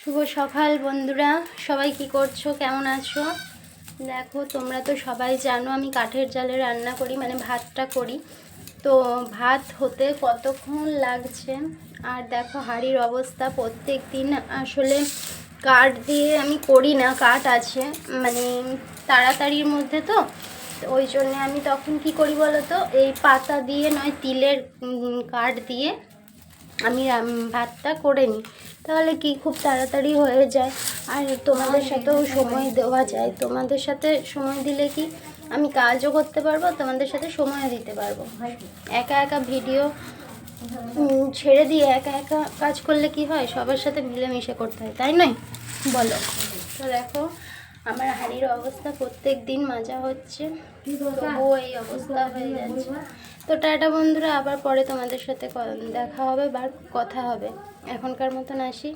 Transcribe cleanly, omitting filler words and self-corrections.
শুভ সকাল বন্ধুরা, সবাই কি করছো, কেমন আছো? দেখো, তোমরা তো সবাই জানো আমি কাঠের জালে রান্না করি, মানে ভাতটা করি। তো ভাত হতে কতক্ষণ লাগছে। আর দেখো হাঁড়ির অবস্থা, প্রত্যেক দিন আসলে কাঠ দিয়ে আমি করি না, কাঠ আছে মানে তাড়াতাড়ির মধ্যে। তো ওই জন্যে আমি তখন কি করি বলো তো, এই পাতা দিয়ে নয় তিলের কাঠ দিয়ে আমি ভাতটা করে নিই। তাহলে কি খুব তাড়াতাড়ি হয়ে যায়, আর তোমাদের সাথেও সময় দেওয়া যায়। তোমাদের সাথে সময় দিলে কি আমি কাজও করতে পারবো, তোমাদের সাথে সময় দিতে পারবো। একা একা ভিডিও ছেড়ে দিয়ে একা একা কাজ করলে কি হয়, সবার সাথে মিলেমিশে করতে হয়, তাই নয় বলো? তো দেখো আমার হাঁড়ির অবস্থা, প্রত্যেক দিন মাজা হচ্ছে, তবুও এই অবস্থা হয়ে যাচ্ছে। তো টাটা বন্ধুরা, আবার পরে তোমাদের সাথে দেখা হবে বা কথা হবে। এখনকার মতন আসি।